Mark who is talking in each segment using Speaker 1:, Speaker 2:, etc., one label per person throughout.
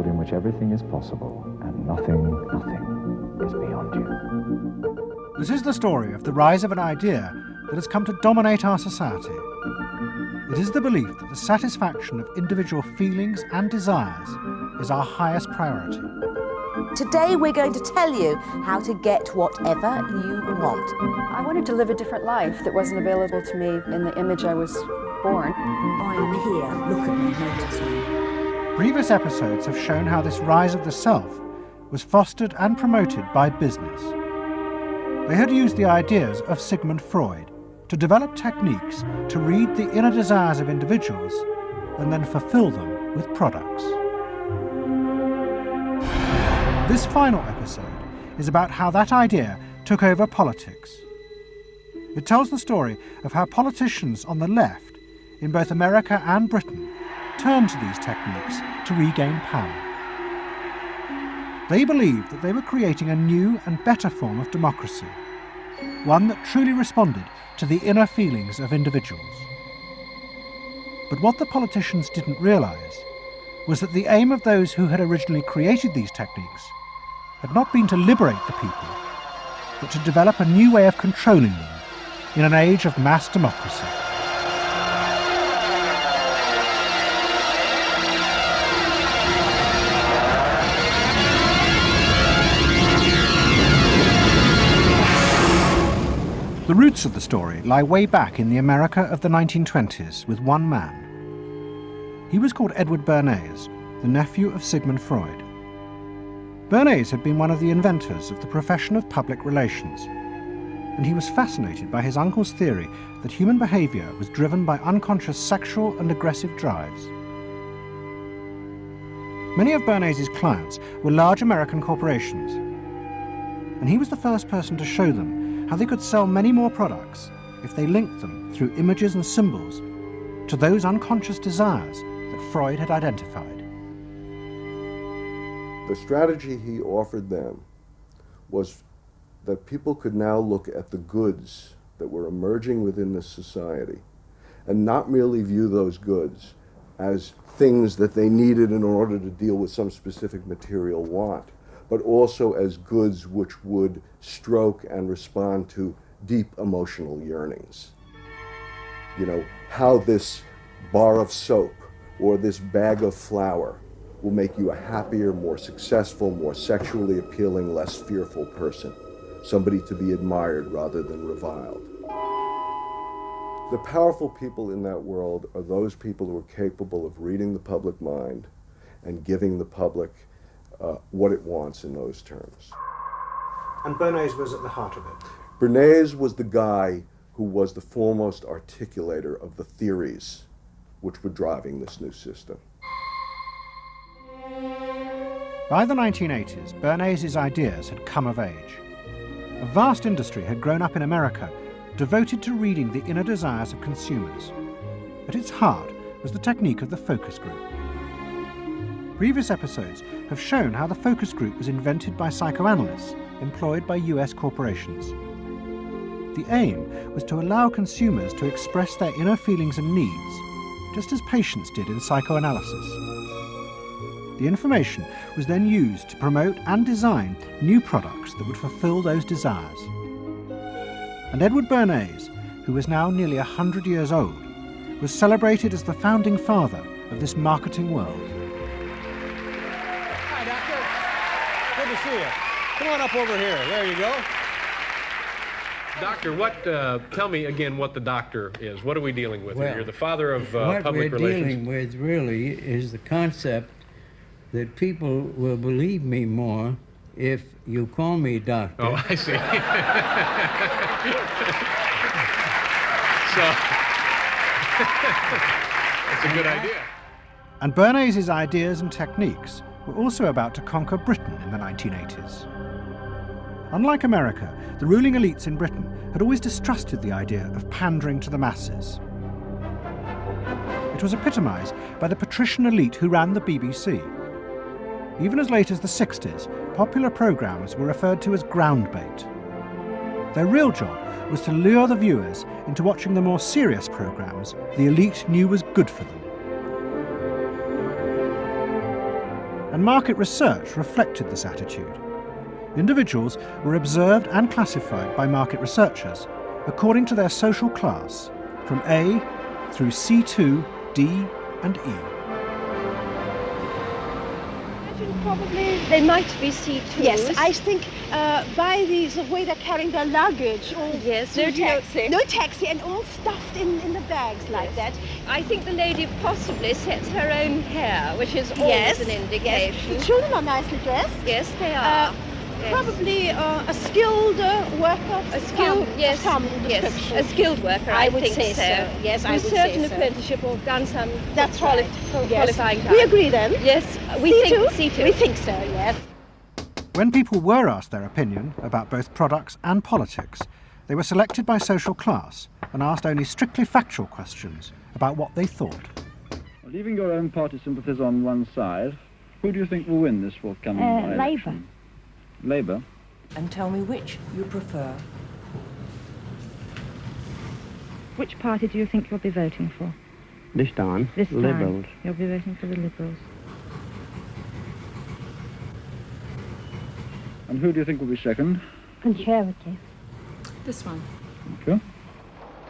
Speaker 1: world in which everything is possible and nothing is beyond you.
Speaker 2: This is the story of the rise of an idea that has come to dominate our society. It is the belief that the satisfaction of individual feelings and desires is our highest priority.
Speaker 3: Today we're going to tell you how to get whatever you want.
Speaker 4: I wanted to live a different life that wasn't available to me in the image I was born.
Speaker 3: I am here, look at me, notice me.
Speaker 2: Previous episodes have shown how this rise of the self was fostered and promoted by business. They had used the ideas of Sigmund Freud to develop techniques to read the inner desires of individuals and then fulfill them with products. This final episode is about how that idea took over politics. It tells the story of how politicians on the left, in both America and Britain, turned to these techniques to regain power. They believed that they were creating a new and better form of democracy, one that truly responded to the inner feelings of individuals. But what the politicians didn't realise was that the aim of those who had originally created these techniques had not been to liberate the people, but to develop a new way of controlling them in an age of mass democracy. The roots of the story lie way back in the America of the 1920s with one man. He was called Edward Bernays, the nephew of Sigmund Freud. Bernays had been one of the inventors of the profession of public relations, and he was fascinated by his uncle's theory that human behaviour was driven by unconscious sexual and aggressive drives. Many of Bernays' clients were large American corporations, and he was the first person to show them how they could sell many more products if they linked them through images and symbols to those unconscious desires that Freud had identified.
Speaker 5: The strategy he offered them was that people could now look at the goods that were emerging within this society and not merely view those goods as things that they needed in order to deal with some specific material want, but also as goods which would stroke and respond to deep emotional yearnings. You know, how this bar of soap or this bag of flour will make you a happier, more successful, more sexually appealing, less fearful person, somebody to be admired rather than reviled. The powerful people in that world are those people who are capable of reading the public mind and giving the public what it wants in those terms.
Speaker 2: And Bernays was at the heart of it.
Speaker 5: Bernays was the guy who was the foremost articulator of the theories which were driving this new system.
Speaker 2: By the 1980s, Bernays' ideas had come of age. A vast industry had grown up in America, devoted to reading the inner desires of consumers. At its heart was the technique of the focus group. Previous episodes have shown how the focus group was invented by psychoanalysts employed by US corporations. The aim was to allow consumers to express their inner feelings and needs, just as patients did in psychoanalysis. The information was then used to promote and design new products that would fulfill those desires. And Edward Bernays, who was now nearly 100 years old, was celebrated as the founding father of this marketing world.
Speaker 6: Hi, Doctor. Good to see you. Come on up over here. There you go.
Speaker 7: Doctor, tell me again what the doctor is. What are we dealing with here? You're the father of public relations.
Speaker 8: What we're dealing with really is the concept that people will believe me more if you call me doctor.
Speaker 7: Oh, I see. So, that's a good idea.
Speaker 2: And Bernays' ideas and techniques were also about to conquer Britain in the 1980s. Unlike America, the ruling elites in Britain had always distrusted the idea of pandering to the masses. It was epitomised by the patrician elite who ran the BBC. Even as late as the 60s, popular programmes were referred to as ground bait. Their real job was to lure the viewers into watching the more serious programmes the elite knew was good for them. and market research reflected this attitude. Individuals were observed and classified by market researchers according to their social class, from A through C2, D and E.
Speaker 9: Probably
Speaker 10: they might be C2s.
Speaker 9: Yes, I think by the way they're carrying their luggage, all
Speaker 10: yes, no taxi.
Speaker 9: No taxi, and all stuffed in the bags like that.
Speaker 10: I think the lady possibly sets her own hair, which is always an indication.
Speaker 9: Yes. The children are nicely dressed.
Speaker 10: Yes, they are.
Speaker 9: Probably a skilled worker.
Speaker 10: A skilled, yes, a skilled worker.
Speaker 9: I would
Speaker 10: think
Speaker 9: say so. Yes, I would say so.
Speaker 10: With certain apprenticeship or done some qualifying time.
Speaker 9: We agree then.
Speaker 10: Yes, we think C2.
Speaker 9: We think so. Yes.
Speaker 2: When people were asked their opinion about both products and politics, they were selected by social class and asked only strictly factual questions about what they thought.
Speaker 11: Leaving your own party sympathies on one side, who do you think will win this forthcoming election? Labour.
Speaker 12: And tell me which you prefer.
Speaker 13: Which party do you think you'll be voting for?
Speaker 14: This time, Liberals.
Speaker 13: You'll be voting for the Liberals.
Speaker 11: And who do you think will be second?
Speaker 13: Conservative.
Speaker 12: This one.
Speaker 11: Thank you.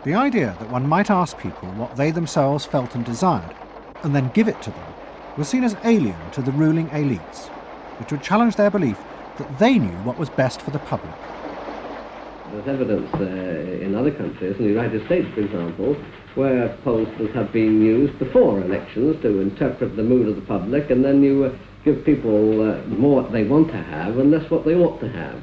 Speaker 2: The idea that one might ask people what they themselves felt and desired, and then give it to them, was seen as alien to the ruling elites, which would challenge their belief that they knew what was best for the public.
Speaker 14: There's evidence in other countries, in the United States for example, where pollsters have been used before elections to interpret the mood of the public, and then you give people more what they want to have and less what they ought to have.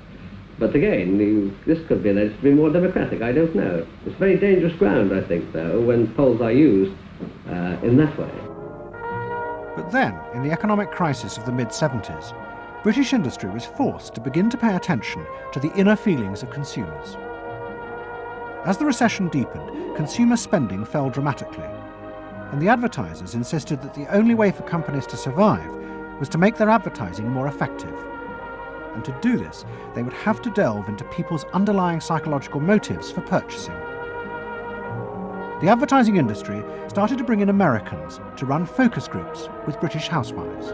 Speaker 14: But again, this could be alleged to be more democratic, I don't know. It's very dangerous ground, I think, though, when polls are used in that way.
Speaker 2: But then, in the economic crisis of the mid-70s, British industry was forced to begin to pay attention to the inner feelings of consumers. As the recession deepened, consumer spending fell dramatically, and the advertisers insisted that the only way for companies to survive was to make their advertising more effective. And to do this, they would have to delve into people's underlying psychological motives for purchasing. The advertising industry started to bring in Americans to run focus groups with British housewives.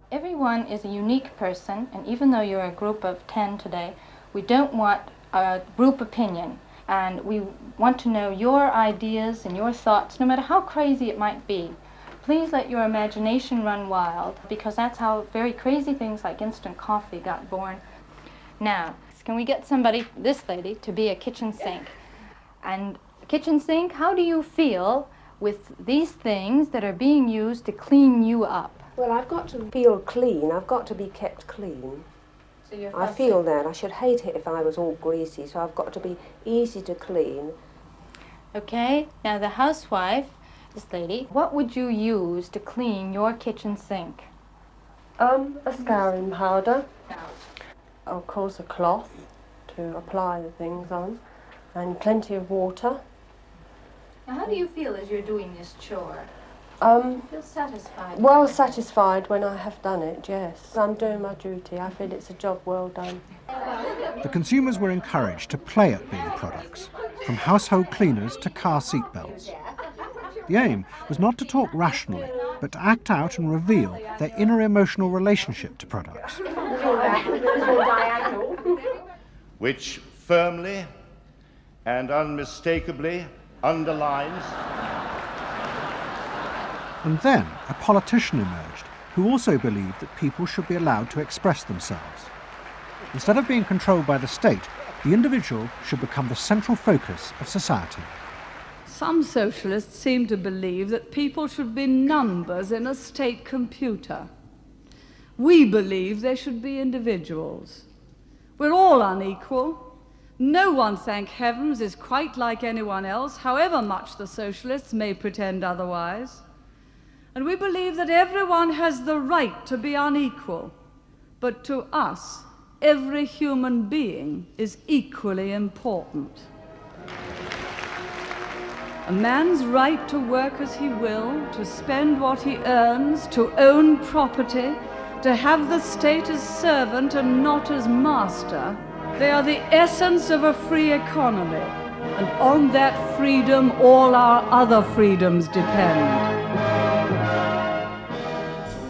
Speaker 15: Everyone is a unique person, and even though you're a group of 10 today, we don't want a group opinion, and we want to know your ideas and your thoughts, no matter how crazy it might be. Please let your imagination run wild, because that's how very crazy things like instant coffee got born. Now, can we get somebody, this lady, to be a kitchen sink? And kitchen sink, how do you feel with these things that are being used to clean you up?
Speaker 16: Well, I've got to feel clean. I've got to be kept clean. So I feel that. I should hate it if I was all greasy, so I've got to be easy to clean.
Speaker 15: Okay, now the housewife, this lady, what would you use to clean your kitchen sink?
Speaker 16: A scouring powder. Of course, a cloth to apply the things on, and plenty of water.
Speaker 15: Now, how do you feel as you're doing this chore? Feel satisfied?
Speaker 16: Well satisfied when I have done it, yes. I'm doing my duty. I feel it's a job well done.
Speaker 2: The consumers were encouraged to play at being products, from household cleaners to car seat belts. The aim was not to talk rationally, but to act out and reveal their inner emotional relationship to products.
Speaker 17: Which firmly and unmistakably underlines.
Speaker 2: And then a politician emerged who also believed that people should be allowed to express themselves. Instead of being controlled by the state, the individual should become the central focus of society.
Speaker 18: Some socialists seem to believe that people should be numbers in a state computer. We believe they should be individuals. We're all unequal. No one, thank heavens, is quite like anyone else, however much the socialists may pretend otherwise. And we believe that everyone has the right to be unequal, but to us, every human being is equally important. A man's right to work as he will, to spend what he earns, to own property, to have the state as servant and not as master, they are the essence of a free economy, and on that freedom all our other freedoms depend.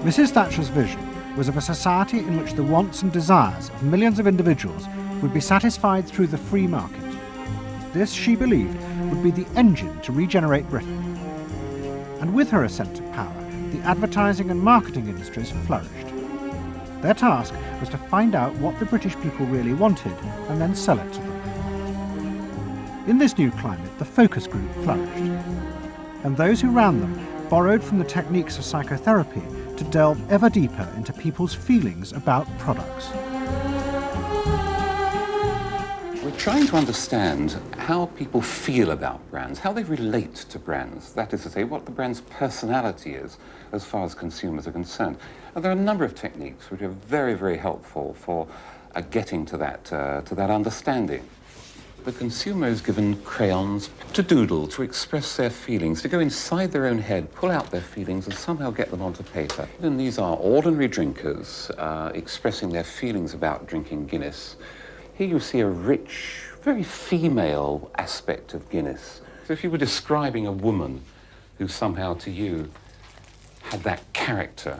Speaker 2: Mrs. Thatcher's vision was of a society in which the wants and desires of millions of individuals would be satisfied through the free market. This, she believed, would be the engine to regenerate Britain. And with her ascent to power, the advertising and marketing industries flourished. Their task was to find out what the British people really wanted and then sell it to them. In this new climate, the focus group flourished. And those who ran them borrowed from the techniques of psychotherapy to delve ever deeper into people's feelings about products.
Speaker 19: We're trying to understand how people feel about brands, how they relate to brands. That is to say, what the brand's personality is as far as consumers are concerned. And there are a number of techniques which are very, very helpful for getting to that understanding. The consumer is given crayons to doodle, to express their feelings, to go inside their own head, pull out their feelings and somehow get them onto paper. And these are ordinary drinkers expressing their feelings about drinking Guinness. Here you see a rich, very female aspect of Guinness. So if you were describing a woman who somehow to you had that character,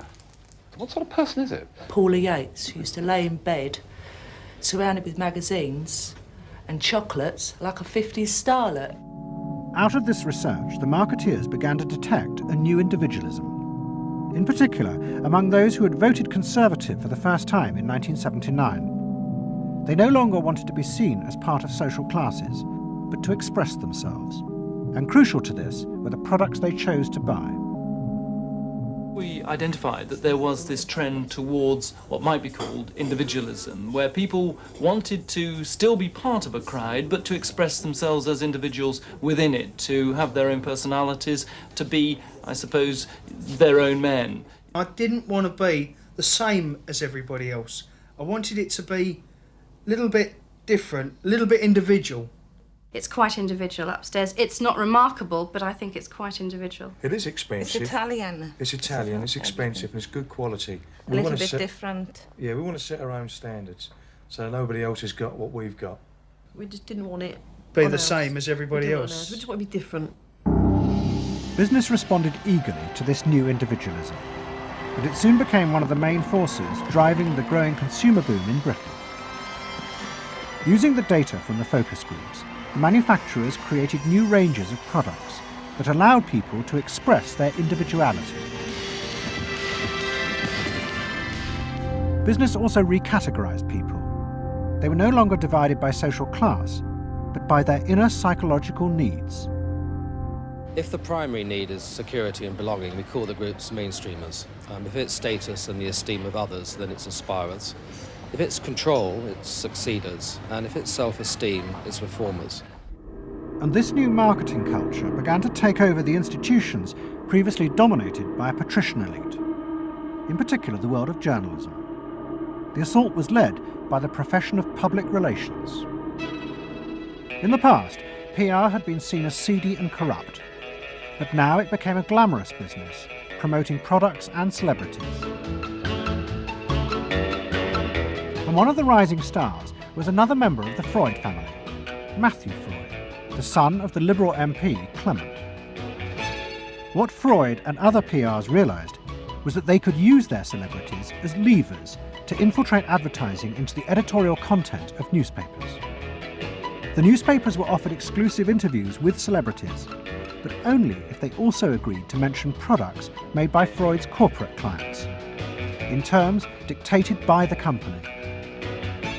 Speaker 19: what sort of person is it?
Speaker 20: Paula Yates, who used to lay in bed, surrounded with magazines and chocolates like a 50s starlet.
Speaker 2: Out of this research, the marketeers began to detect a new individualism. In particular, among those who had voted Conservative for the first time in 1979. They no longer wanted to be seen as part of social classes, but to express themselves. And crucial to this were the products they chose to buy.
Speaker 21: We identified that there was this trend towards what might be called individualism, where people wanted to still be part of a crowd, but to express themselves as individuals within it, to have their own personalities, to be, I suppose, their own men.
Speaker 22: I didn't want to be the same as everybody else. I wanted it to be a little bit different, a little bit individual.
Speaker 23: It's quite individual upstairs. It's not remarkable, but I think it's quite individual.
Speaker 24: It is expensive.
Speaker 23: It's Italian.
Speaker 24: It's Italian, it's expensive, and it's good quality.
Speaker 23: A little bit different.
Speaker 24: Yeah, we want to set our own standards, so nobody else has got what we've got.
Speaker 20: We just didn't want it
Speaker 22: be the same as everybody else.
Speaker 20: We just want to be different.
Speaker 2: Business responded eagerly to this new individualism, but it soon became one of the main forces driving the growing consumer boom in Britain. Using the data from the focus groups, the manufacturers created new ranges of products that allowed people to express their individuality. Business also recategorized people. They were no longer divided by social class, but by their inner psychological needs.
Speaker 25: If the primary need is security and belonging, we call the groups mainstreamers. If it's status and the esteem of others, then it's aspirers. If it's control, it's succeeders. And if it's self-esteem, it's reformers.
Speaker 2: And this new marketing culture began to take over the institutions previously dominated by a patrician elite, in particular the world of journalism. The assault was led by the profession of public relations. In the past, PR had been seen as seedy and corrupt, but now it became a glamorous business, promoting products and celebrities. And one of the rising stars was another member of the Freud family, Matthew Freud, the son of the Liberal MP Clement. What Freud and other PRs realised was that they could use their celebrities as levers to infiltrate advertising into the editorial content of newspapers. The newspapers were offered exclusive interviews with celebrities, but only if they also agreed to mention products made by Freud's corporate clients, in terms dictated by the company.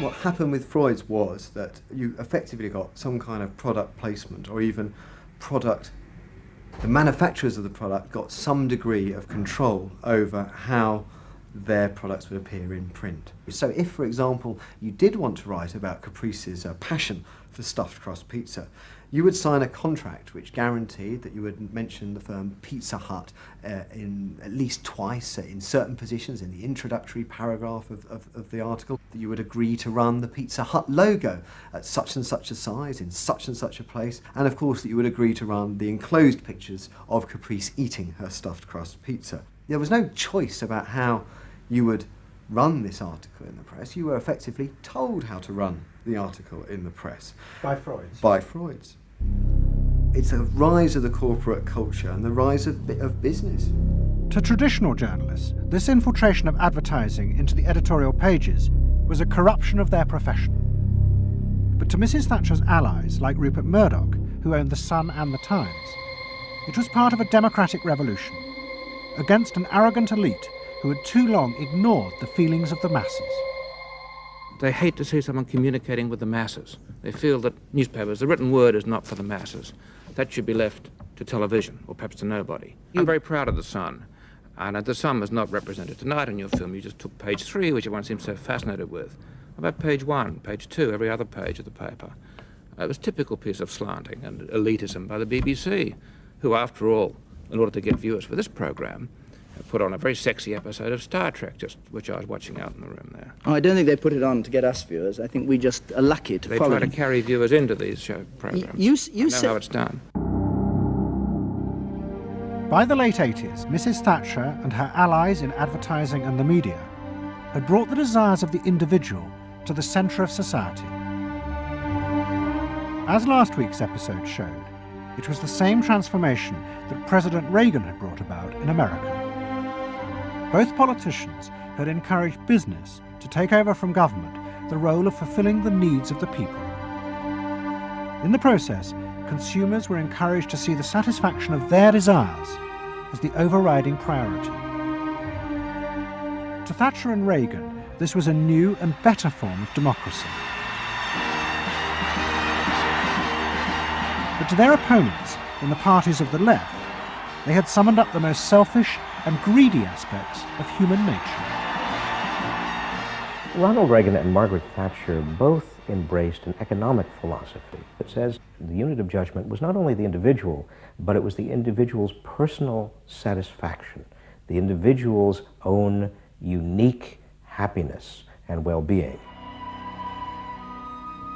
Speaker 26: What happened with Freud's was that you effectively got some kind of product placement, or even product, the manufacturers of the product got some degree of control over how their products would appear in print. So if, for example, you did want to write about Caprice's passion for stuffed crust pizza, you would sign a contract which guaranteed that you would mention the firm Pizza Hut in at least twice in certain positions in the introductory paragraph of the article, that you would agree to run the Pizza Hut logo at such and such a size in such and such a place, and of course that you would agree to run the enclosed pictures of Caprice eating her stuffed crust pizza. There was no choice about how you would run this article in the press. You were effectively told how to run the article in the press.
Speaker 22: By Freud's?
Speaker 26: By Freud's. It's a rise of the corporate culture and the rise of business.
Speaker 2: To traditional journalists, this infiltration of advertising into the editorial pages was a corruption of their profession. But to Mrs. Thatcher's allies, like Rupert Murdoch, who owned The Sun and The Times, it was part of a democratic revolution against an arrogant elite who had too long ignored the feelings of the masses.
Speaker 1: They hate to see someone communicating with the masses. They feel that newspapers, the written word, is not for the masses. That should be left to television, or perhaps to nobody. I'm very proud of The Sun. And The Sun was not represented tonight in your film. You just took page 3, which everyone seems so fascinated with. About page 1, page 2, every other page of the paper. It was a typical piece of slanting and elitism by the BBC, who, after all, in order to get viewers for this program, put on a very sexy episode of Star Trek, which I was watching out in the room there.
Speaker 3: Oh, I don't think they put it on to get us viewers. I think we just are lucky to follow
Speaker 1: They try to carry viewers into these show programs.
Speaker 3: You
Speaker 1: know how it's done.
Speaker 2: By the late 80s, Mrs. Thatcher and her allies in advertising and the media had brought the desires of the individual to the centre of society. As last week's episode showed, it was the same transformation that President Reagan had brought about in America. Both politicians had encouraged business to take over from government the role of fulfilling the needs of the people. In the process, consumers were encouraged to see the satisfaction of their desires as the overriding priority. To Thatcher and Reagan, this was a new and better form of democracy. But to their opponents in the parties of the left, they had summoned up the most selfish and greedy aspects of human nature.
Speaker 4: Ronald Reagan and Margaret Thatcher both embraced an economic philosophy that says the unit of judgment was not only the individual, but it was the individual's personal satisfaction, the individual's own unique happiness and well-being.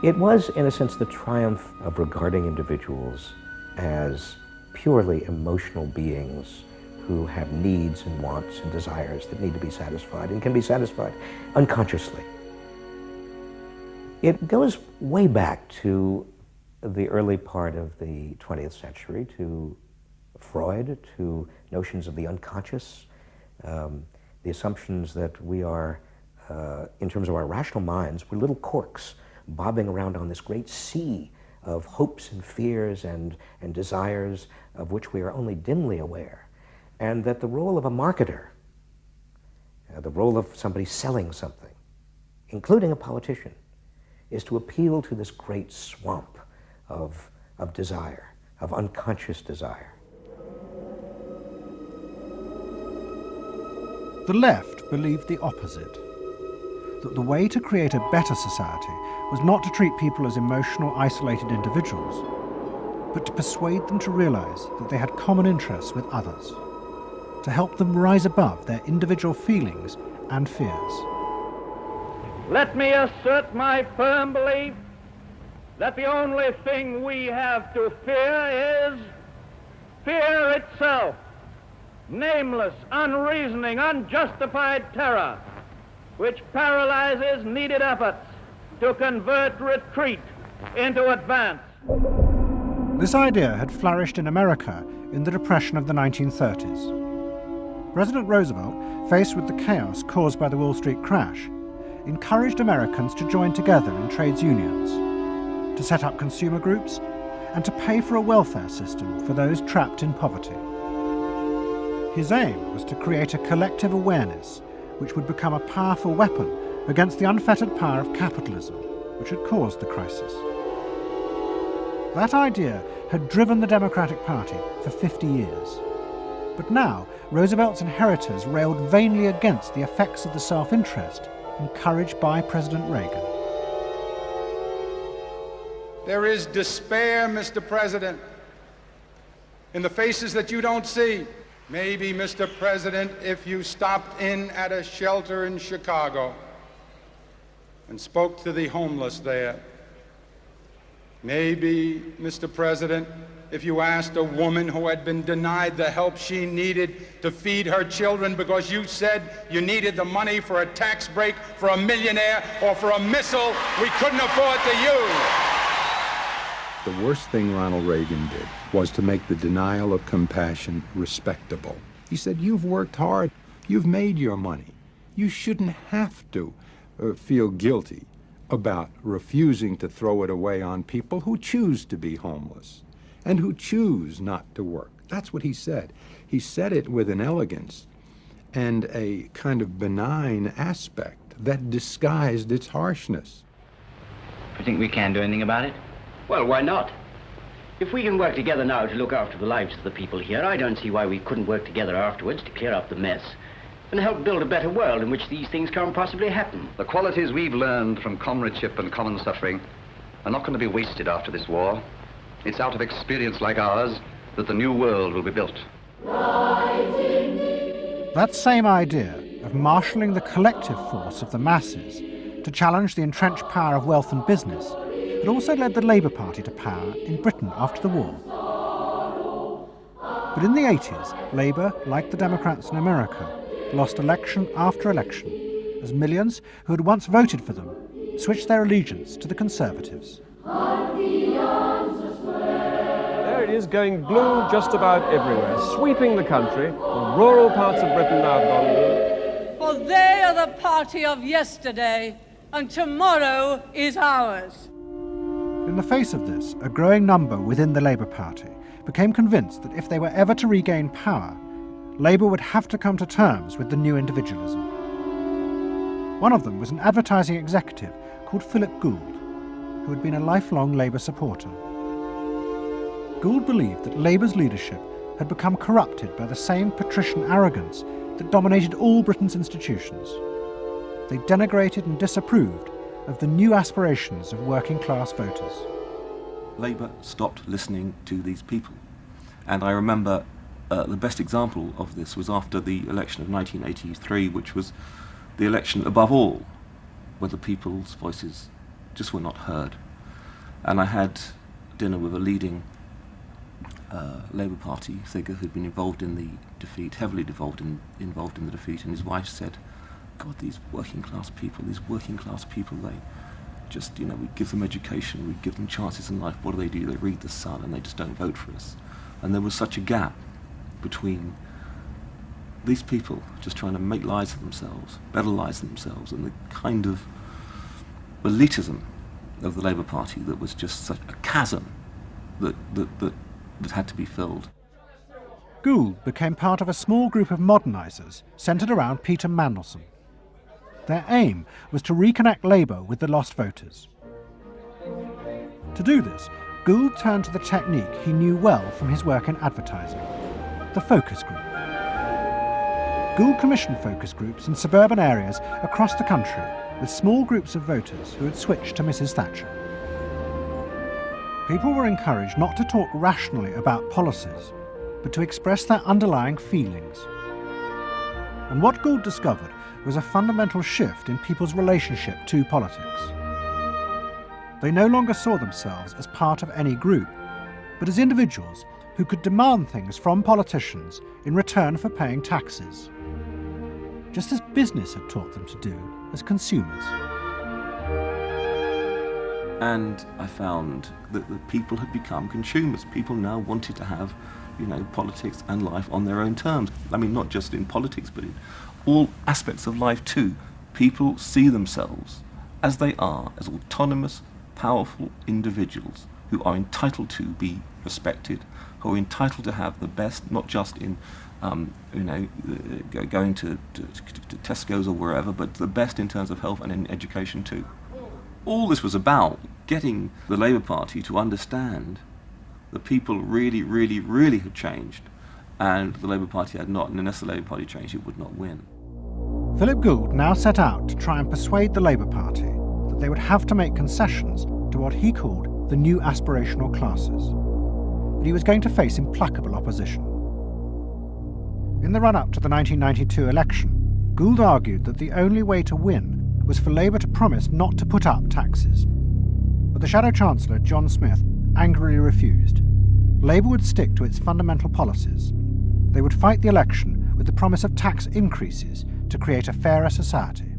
Speaker 4: It was, in a sense, the triumph of regarding individuals as purely emotional beings who have needs and wants and desires that need to be satisfied and can be satisfied unconsciously. It goes way back to the early part of the 20th century, to Freud, to notions of the unconscious, the assumptions that we are, in terms of our rational minds, we're little corks bobbing around on this great sea of hopes and fears and desires of which we are only dimly aware. And that the role of a marketer, the role of somebody selling something, including a politician, is to appeal to this great swamp of desire, of unconscious desire.
Speaker 2: The left believed the opposite, that the way to create a better society was not to treat people as emotional, isolated individuals, but to persuade them to realize that they had common interests with others, to help them rise above their individual feelings and fears.
Speaker 5: Let me assert my firm belief that the only thing we have to fear is fear itself. Nameless, unreasoning, unjustified terror, which paralyzes needed efforts to convert retreat into advance.
Speaker 2: This idea had flourished in America in the Depression of the 1930s. President Roosevelt, faced with the chaos caused by the Wall Street crash, encouraged Americans to join together in trades unions, to set up consumer groups, and to pay for a welfare system for those trapped in poverty. His aim was to create a collective awareness which would become a powerful weapon against the unfettered power of capitalism, which had caused the crisis. That idea had driven the Democratic Party for 50 years. But now, Roosevelt's inheritors railed vainly against the effects of the self-interest encouraged by President Reagan.
Speaker 6: There is despair, Mr. President, in the faces that you don't see. Maybe, Mr. President, if you stopped in at a shelter in Chicago and spoke to the homeless there. Maybe, Mr. President, if you asked a woman who had been denied the help she needed to feed her children because you said you needed the money for a tax break for a millionaire or for a missile we couldn't afford to use.
Speaker 8: The worst thing Ronald Reagan did was to make the denial of compassion respectable.
Speaker 7: He said, you've worked hard, you've made your money. You shouldn't have to feel guilty about refusing to throw it away on people who choose to be homeless and who choose not to work. That's what he said. He said it with an elegance and a kind of benign aspect that disguised its harshness.
Speaker 8: You think we can do anything about it?
Speaker 9: Well, why not? If we can work together now to look after the lives of the people here, I don't see why we couldn't work together afterwards to clear up the mess and help build a better world in which these things can't possibly happen.
Speaker 10: The qualities we've learned from comradeship and common suffering are not going to be wasted after this war. It's out of experience like ours that the new world will be built.
Speaker 2: That same idea of marshalling the collective force of the masses to challenge the entrenched power of wealth and business had also led the Labour Party to power in Britain after the war. But in the 80s, Labour, like the Democrats in America, lost election after election as millions who had once voted for them switched their allegiance to the Conservatives.
Speaker 12: There it is, going blue just about everywhere, sweeping the country. The rural parts of Britain now have gone blue.
Speaker 18: For they are the party of yesterday, and tomorrow is ours.
Speaker 2: In the face of this, a growing number within the Labour Party became convinced that if they were ever to regain power, Labour would have to come to terms with the new individualism. One of them was an advertising executive called Philip Gould, who had been a lifelong Labour supporter. Gould believed that Labour's leadership had become corrupted by the same patrician arrogance that dominated all Britain's institutions. They denigrated and disapproved of the new aspirations of working-class voters.
Speaker 13: Labour stopped listening to these people. And I remember the best example of this was after the election of 1983, which was the election above all, where the people's voices just were not heard. And I had dinner with a leading Labour Party figure who'd been involved in the defeat, heavily involved in the defeat, and his wife said, God, these working class people, they just, we give them education, we give them chances in life, what do? They read the Sun and they just don't vote for us. And there was such a gap between these people just trying to make lives for themselves, better lives for themselves, and the kind of elitism of the Labour Party that was just such a chasm that had to be filled.
Speaker 2: Gould became part of a small group of modernisers centred around Peter Mandelson. Their aim was to reconnect Labour with the lost voters. To do this, Gould turned to the technique he knew well from his work in advertising, the focus group. Gould commissioned focus groups in suburban areas across the country with small groups of voters who had switched to Mrs. Thatcher. People were encouraged not to talk rationally about policies, but to express their underlying feelings. And what Gould discovered was a fundamental shift in people's relationship to politics. They no longer saw themselves as part of any group, but as individuals who could demand things from politicians in return for paying taxes, just as business had taught them to do as consumers.
Speaker 13: And I found that the people had become consumers. People now wanted to have, politics and life on their own terms. I mean, not just in politics, but in all aspects of life too. People see themselves as they are, as autonomous, powerful individuals who are entitled to be respected, who are entitled to have the best, not just in, going to Tesco's or wherever, but the best in terms of health and in education too. All this was about getting the Labour Party to understand that people really, really, really had changed, and the Labour Party had not, and unless the Labour Party changed, it would not win.
Speaker 2: Philip Gould now set out to try and persuade the Labour Party that they would have to make concessions to what he called the new aspirational classes. But he was going to face implacable opposition. In the run-up to the 1992 election, Gould argued that the only way to win was for Labour to promise not to put up taxes. But the Shadow Chancellor, John Smith, angrily refused. Labour would stick to its fundamental policies. They would fight the election with the promise of tax increases to create a fairer society.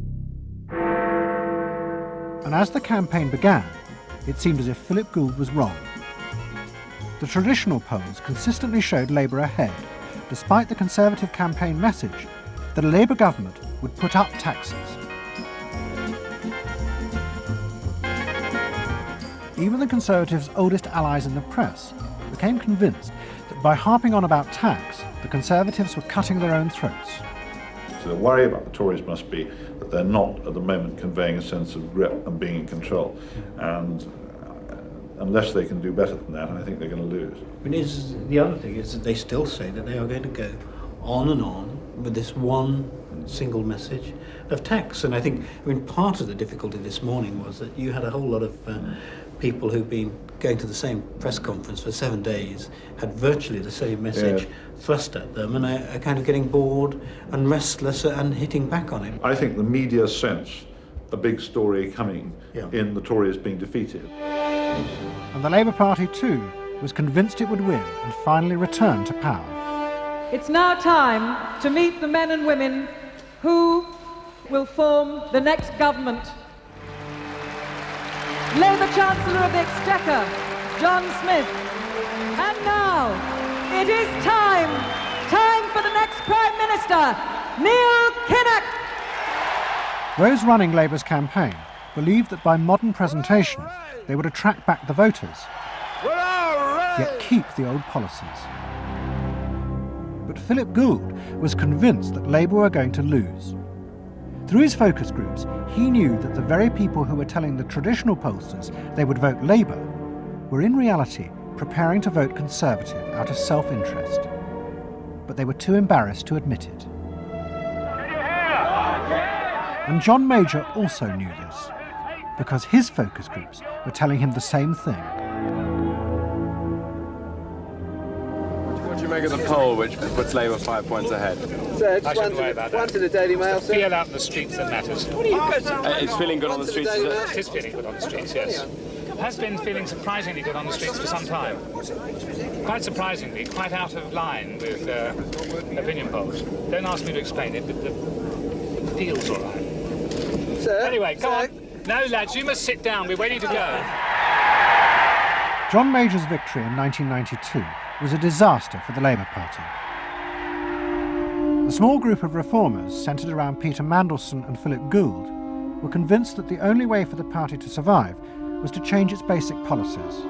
Speaker 2: And as the campaign began, it seemed as if Philip Gould was wrong. The traditional polls consistently showed Labour ahead, despite the Conservative campaign message that a Labour government would put up taxes. Even the Conservatives' oldest allies in the press became convinced that by harping on about tax, the Conservatives were cutting their own throats.
Speaker 11: So the worry about the Tories must be that they're not at the moment conveying a sense of grip and being in control. And unless they can do better than that, I think they're going to lose.
Speaker 14: I mean, the other thing is that they still say that they are going to go on and on with this one single message of tax. And I think, part of the difficulty this morning was that you had a whole lot of people who've been going to the same press conference for 7 days, had virtually the same message thrust at them, and are kind of getting bored and restless and hitting back on it.
Speaker 11: I think the media sense a big story coming in the Tories being defeated.
Speaker 2: And the Labour Party too was convinced it would win and finally return to power.
Speaker 15: It's now time to meet the men and women who will form the next government. Labour Chancellor of the Exchequer, John Smith. And now, it is time for the next Prime Minister, Neil Kinnock.
Speaker 2: Those running Labour's campaign believed that by modern presentation they would attract back the voters, yet keep the old policies. But Philip Gould was convinced that Labour were going to lose. Through his focus groups, he knew that the very people who were telling the traditional pollsters they would vote Labour were in reality preparing to vote Conservative out of self-interest. But they were too embarrassed to admit it. And John Major also knew this, because his focus groups were telling him the same thing.
Speaker 16: What do you make of the poll, which puts Labour 5 points ahead?
Speaker 17: Sir, just one to the Daily Mail, sir.
Speaker 19: Feel out in the streets that matters.
Speaker 16: It's feeling good on the streets, is it?
Speaker 19: It is feeling good on the streets, yes. It has been feeling surprisingly good on the streets for some time. Quite surprisingly, quite out of line with opinion polls. Don't ask me to explain it, but it feels all right.
Speaker 17: Sir?
Speaker 19: Anyway, go on. No, lads, you must sit down. We're waiting to go.
Speaker 2: John Major's victory in 1992 was a disaster for the Labour Party. The small group of reformers centred around Peter Mandelson and Philip Gould were convinced that the only way for the party to survive was to change its basic policies.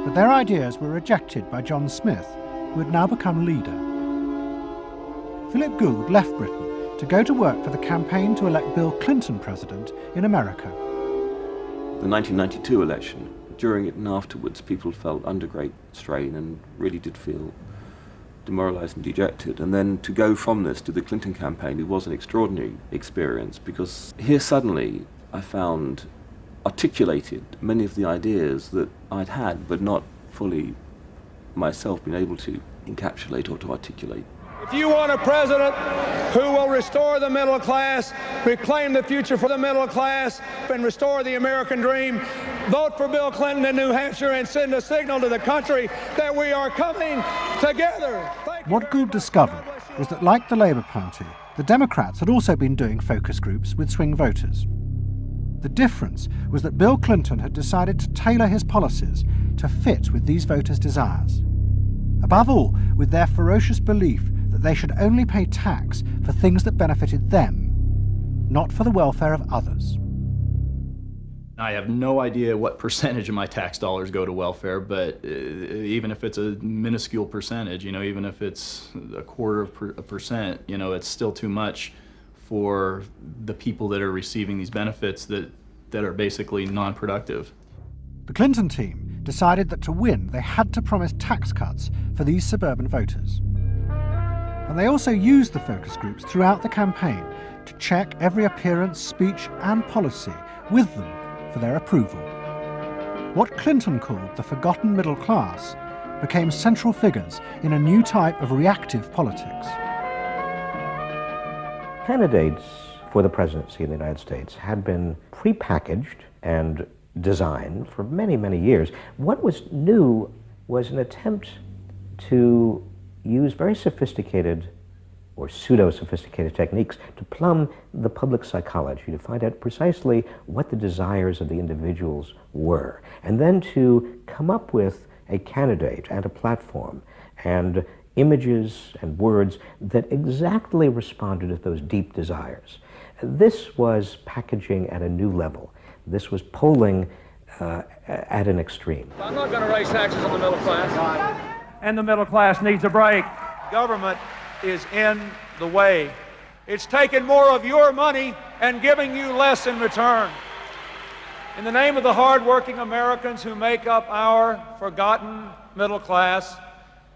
Speaker 2: But their ideas were rejected by John Smith, who had now become leader. Philip Gould left Britain to go to work for the campaign to elect Bill Clinton president in America.
Speaker 13: The 1992 election, during it and afterwards, people felt under great strain and really did feel demoralised and dejected. And then to go from this to the Clinton campaign, it was an extraordinary experience, because here suddenly I found articulated many of the ideas that I'd had but not fully myself been able to encapsulate or to articulate.
Speaker 27: If you want a president who will restore the middle class, reclaim the future for the middle class, and restore the American dream, vote for Bill Clinton in New Hampshire and send a signal to the country that we are coming together.
Speaker 2: What Gould discovered was that, like the Labour Party, the Democrats had also been doing focus groups with swing voters. The difference was that Bill Clinton had decided to tailor his policies to fit with these voters' desires. Above all, with their ferocious belief that they should only pay tax for things that benefited them, not for the welfare of others.
Speaker 28: I have no idea what percentage of my tax dollars go to welfare, but even if it's a minuscule percentage, even if it's 0.25%, it's still too much for the people that are receiving these benefits that are basically non-productive.
Speaker 2: The Clinton team decided that to win, they had to promise tax cuts for these suburban voters. And they also used the focus groups throughout the campaign to check every appearance, speech and policy with them for their approval. What Clinton called the forgotten middle class became central figures in a new type of reactive politics.
Speaker 4: Candidates for the presidency in the United States had been prepackaged and designed for many, many years. What was new was an attempt to use very sophisticated or pseudo-sophisticated techniques to plumb the public psychology, to find out precisely what the desires of the individuals were, and then to come up with a candidate and a platform and images and words that exactly responded to those deep desires. This was packaging at a new level. This was polling at an extreme.
Speaker 27: I'm not going to raise taxes on the middle class. And the middle class needs a break. Government is in the way. It's taking more of your money and giving you less in return. In the name of the hard-working Americans who make up our forgotten middle class,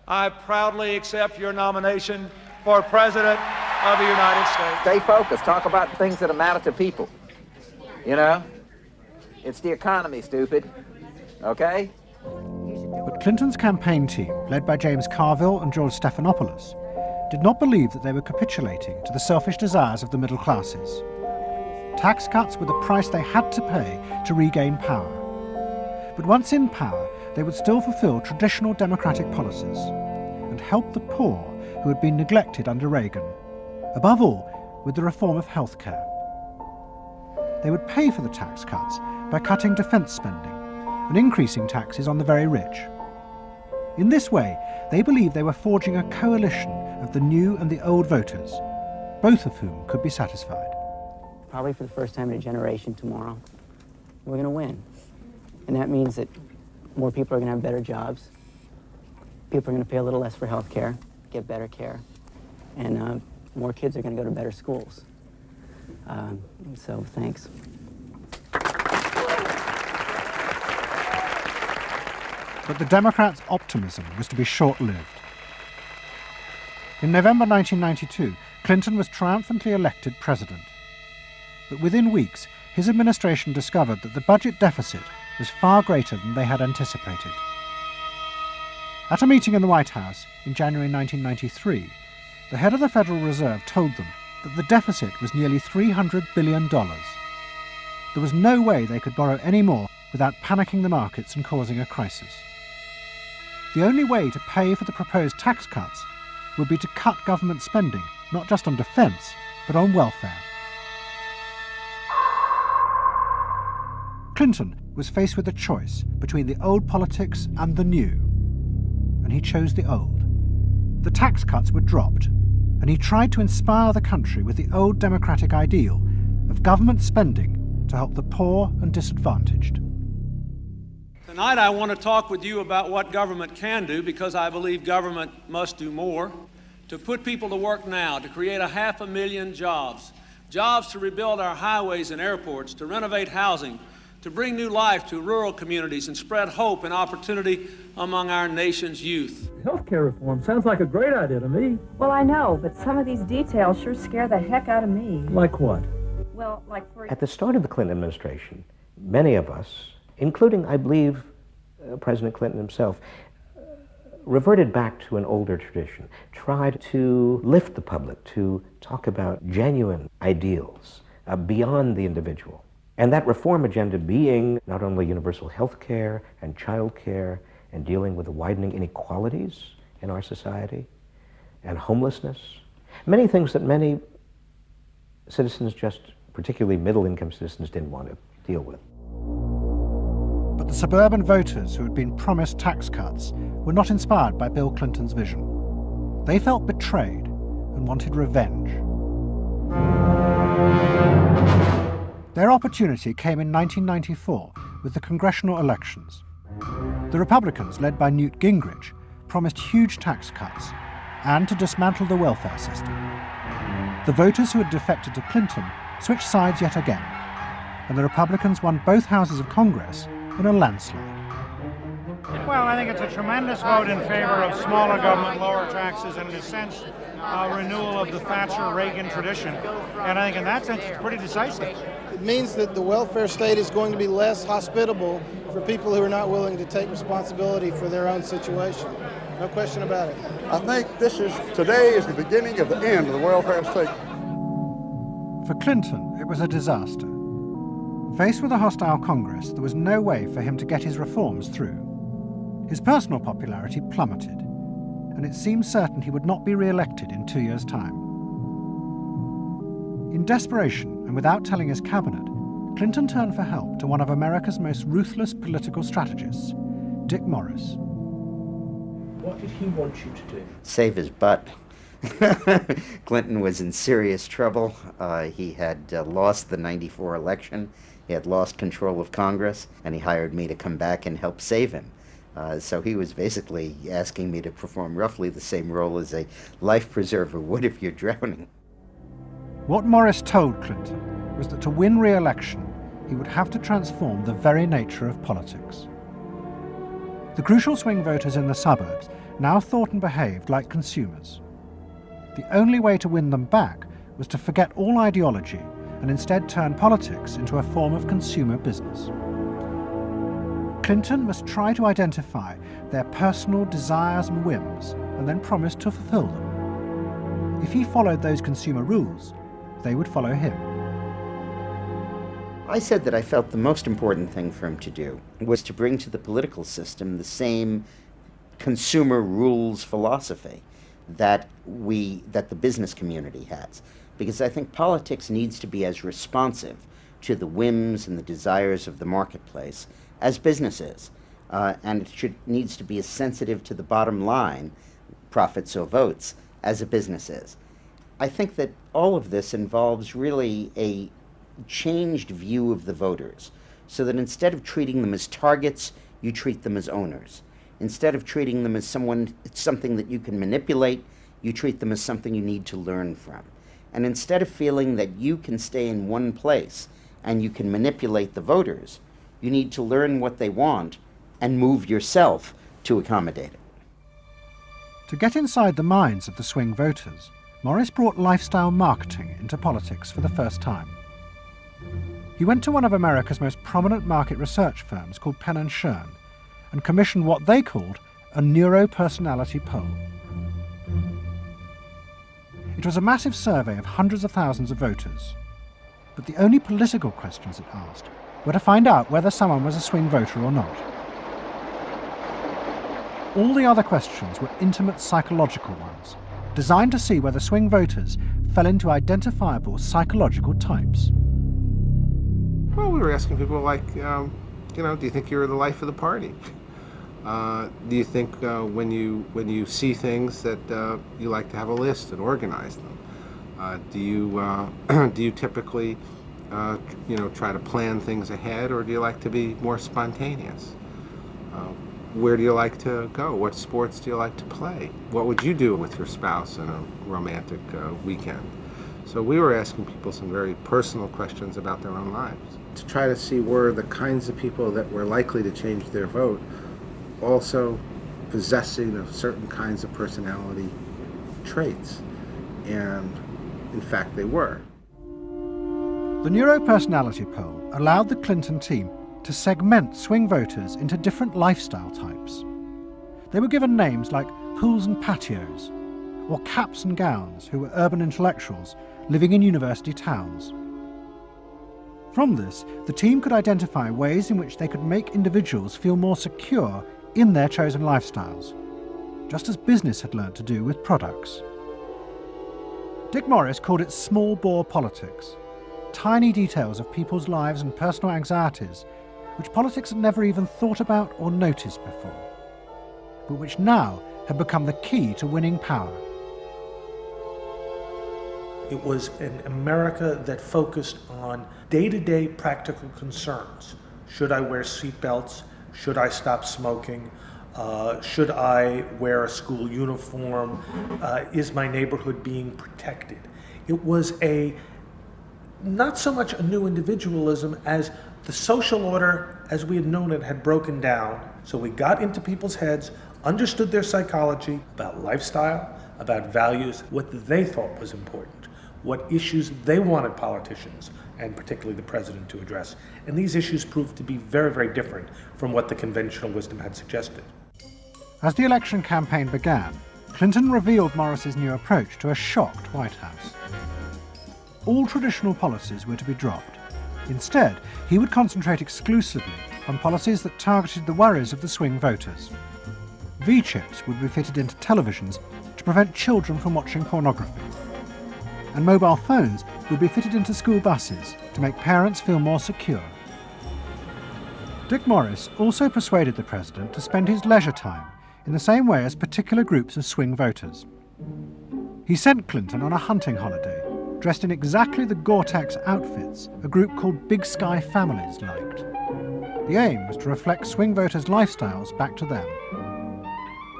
Speaker 27: I proudly accept your nomination for President of the United States.
Speaker 3: Stay focused. Talk about things that matter to people. You know? It's the economy, stupid. Okay?
Speaker 2: But Clinton's campaign team, led by James Carville and George Stephanopoulos, did not believe that they were capitulating to the selfish desires of the middle classes. Tax cuts were the price they had to pay to regain power. But once in power, they would still fulfill traditional democratic policies and help the poor who had been neglected under Reagan, above all with the reform of health care. They would pay for the tax cuts by cutting defence spending and increasing taxes on the very rich. In this way, they believed they were forging a coalition of the new and the old voters, both of whom could be satisfied.
Speaker 20: Probably for the first time in a generation tomorrow, we're going to win. And that means that more people are going to have better jobs. People are going to pay a little less for health care, get better care, and more kids are going to go to better schools. So thanks.
Speaker 2: But the Democrats' optimism was to be short-lived. In November 1992, Clinton was triumphantly elected president. But within weeks, his administration discovered that the budget deficit was far greater than they had anticipated. At a meeting in the White House in January 1993, the head of the Federal Reserve told them that the deficit was nearly $300 billion. There was no way they could borrow any more without panicking the markets and causing a crisis. The only way to pay for the proposed tax cuts would be to cut government spending, not just on defence, but on welfare. Clinton was faced with a choice between the old politics and the new, and he chose the old. The tax cuts were dropped, and he tried to inspire the country with the old democratic ideal of government spending to help the poor and disadvantaged.
Speaker 27: Tonight I want to talk with you about what government can do, because I believe government must do more. To put people to work now, to create 500,000 jobs. Jobs to rebuild our highways and airports, to renovate housing, to bring new life to rural communities and spread hope and opportunity among our nation's youth.
Speaker 21: Healthcare reform sounds like a great idea to me.
Speaker 22: Well, I know, but some of these details sure scare the heck out of me.
Speaker 21: Like what?
Speaker 22: Well, like for...
Speaker 4: At the start of the Clinton administration, many of us, including, I believe, President Clinton himself, reverted back to an older tradition, tried to lift the public, to talk about genuine ideals beyond the individual. And that reform agenda being not only universal health care and child care and dealing with the widening inequalities in our society and homelessness, many things that many citizens, just particularly middle-income citizens, didn't want to deal with.
Speaker 2: But the suburban voters who had been promised tax cuts were not inspired by Bill Clinton's vision. They felt betrayed and wanted revenge. Their opportunity came in 1994 with the congressional elections. The Republicans, led by Newt Gingrich, promised huge tax cuts and to dismantle the welfare system. The voters who had defected to Clinton switched sides yet again, and the Republicans won both houses of Congress in a landslide.
Speaker 23: Well, I think it's a tremendous vote in favor of smaller government, lower taxes, and in a sense, a renewal of the Thatcher-Reagan tradition. And I think in that sense, it's pretty decisive.
Speaker 24: It means that the welfare state is going to be less hospitable for people who are not willing to take responsibility for their own situation. No question about it.
Speaker 25: I think today is the beginning of the end of the welfare state.
Speaker 2: For Clinton, it was a disaster. Faced with a hostile Congress, there was no way for him to get his reforms through. His personal popularity plummeted, and it seemed certain he would not be re-elected in 2 years' time. In desperation, and without telling his cabinet, Clinton turned for help to one of America's most ruthless political strategists, Dick Morris.
Speaker 1: What did he want you to do?
Speaker 5: Save his butt. Clinton was in serious trouble. He had lost the '94 election. He had lost control of Congress, and he hired me to come back and help save him. So he was basically asking me to perform roughly the same role as a life preserver would if you're drowning.
Speaker 2: What Morris told Clinton was that to win re-election, he would have to transform the very nature of politics. The crucial swing voters in the suburbs now thought and behaved like consumers. The only way to win them back was to forget all ideology and instead turn politics into a form of consumer business. Clinton must try to identify their personal desires and whims and then promise to fulfill them. If he followed those consumer rules, they would follow him.
Speaker 5: I said that I felt the most important thing for him to do was to bring to the political system the same consumer rules philosophy that the business community has. Because I think politics needs to be as responsive to the whims and the desires of the marketplace as business is. And it needs to be as sensitive to the bottom line, profits or votes, as a business is. I think that all of this involves really a changed view of the voters, so that instead of treating them as targets, you treat them as owners. Instead of treating them as something that you can manipulate, you treat them as something you need to learn from. And instead of feeling that you can stay in one place and you can manipulate the voters, you need to learn what they want and move yourself to accommodate it.
Speaker 2: To get inside the minds of the swing voters, Morris brought lifestyle marketing into politics for the first time. He went to one of America's most prominent market research firms called Penn & Shern and commissioned what they called a neuropersonality poll. It was a massive survey of hundreds of thousands of voters, but the only political questions it asked were to find out whether someone was a swing voter or not. All the other questions were intimate psychological ones, designed to see whether swing voters fell into identifiable psychological types.
Speaker 6: Well, we were asking people like, do you think you're the life of the party? Do you think when you see things that you like to have a list and organize them? Do you typically try to plan things ahead, or do you like to be more spontaneous? Where do you like to go? What sports do you like to play? What would you do with your spouse on a romantic weekend? So we were asking people some very personal questions about their own lives, to try to see were the kinds of people that were likely to change their vote also possessing of certain kinds of personality traits. And in fact, they were.
Speaker 2: The neuropersonality poll allowed the Clinton team to segment swing voters into different lifestyle types. They were given names like pools and patios, or caps and gowns, who were urban intellectuals living in university towns. From this, the team could identify ways in which they could make individuals feel more secure in their chosen lifestyles, just as business had learnt to do with products. Dick Morris called it small bore politics, tiny details of people's lives and personal anxieties which politics had never even thought about or noticed before, but which now had become the key to winning power.
Speaker 21: It was an America that focused on day-to-day practical concerns. Should I wear seatbelts? Should I stop smoking? Should I wear a school uniform? Is my neighborhood being protected? It was not so much a new individualism as the social order as we had known it had broken down. So we got into people's heads, understood their psychology about lifestyle, about values, what they thought was important, what issues they wanted politicians, and particularly the president, to address. And these issues proved to be very, very different from what the conventional wisdom had suggested.
Speaker 2: As the election campaign began, Clinton revealed Morris's new approach to a shocked White House. All traditional policies were to be dropped. Instead, he would concentrate exclusively on policies that targeted the worries of the swing voters. V-chips would be fitted into televisions to prevent children from watching pornography. And mobile phones would be fitted into school buses to make parents feel more secure. Dick Morris also persuaded the president to spend his leisure time in the same way as particular groups of swing voters. He sent Clinton on a hunting holiday, dressed in exactly the Gore-Tex outfits a group called Big Sky Families liked. The aim was to reflect swing voters' lifestyles back to them.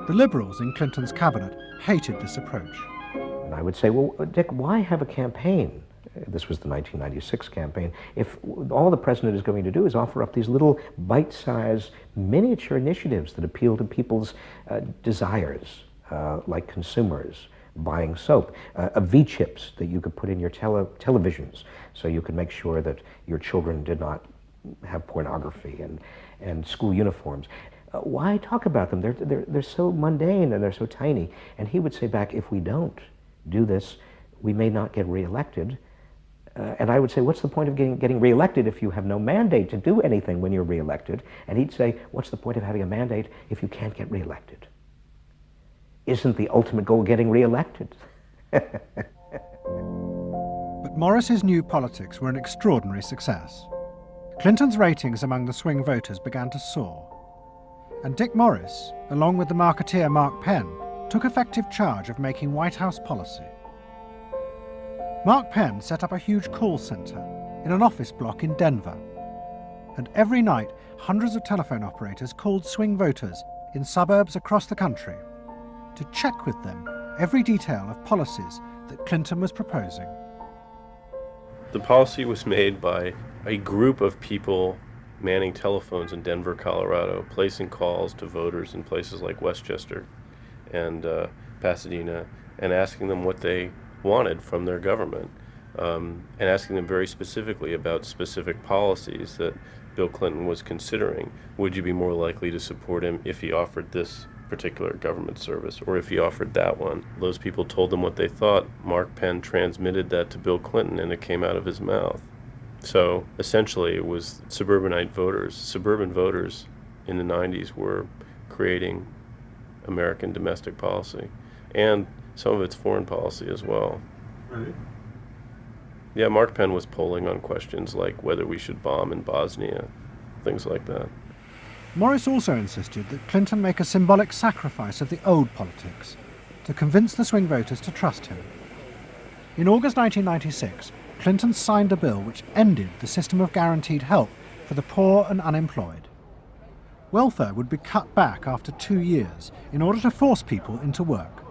Speaker 2: The Liberals in Clinton's cabinet hated this approach.
Speaker 4: And I would say, well, Dick, why have a campaign? This was the 1996 campaign. If all the president is going to do is offer up these little bite-sized miniature initiatives that appeal to people's desires, like consumers, buying soap, V-chips that you could put in your televisions so you could make sure that your children did not have pornography, and school uniforms. Why talk about them? They're so mundane and they're so tiny. And he would say back, if we don't do this, we may not get reelected. And I would say, what's the point of getting reelected if you have no mandate to do anything when you're reelected? And he'd say, what's the point of having a mandate if you can't get reelected? Isn't the ultimate goal getting reelected?
Speaker 2: But Morris's new politics were an extraordinary success. Clinton's ratings among the swing voters began to soar. And Dick Morris, along with the marketeer Mark Penn, took effective charge of making White House policy. Mark Penn set up a huge call centre in an office block in Denver. And every night, hundreds of telephone operators called swing voters in suburbs across the country to check with them every detail of policies that Clinton was proposing.
Speaker 1: The policy was made by a group of people manning telephones in Denver, Colorado, placing calls to voters in places like Westchester and Pasadena, and asking them what they wanted from their government, and asking them very specifically about specific policies that Bill Clinton was considering. Would you be more likely to support him if he offered this particular government service, or if he offered that one? Those people told them what they thought. Mark Penn transmitted that to Bill Clinton, and it came out of his mouth. So essentially it was suburban voters in the 90s were creating American domestic policy, and some of its foreign policy as well.
Speaker 6: Right.
Speaker 1: Yeah, Mark Penn was polling on questions like whether we should bomb in Bosnia, things like that.
Speaker 2: Morris also insisted that Clinton make a symbolic sacrifice of the old politics to convince the swing voters to trust him. In August 1996, Clinton signed a bill which ended the system of guaranteed help for the poor and unemployed. Welfare would be cut back after 2 years in order to force people into work.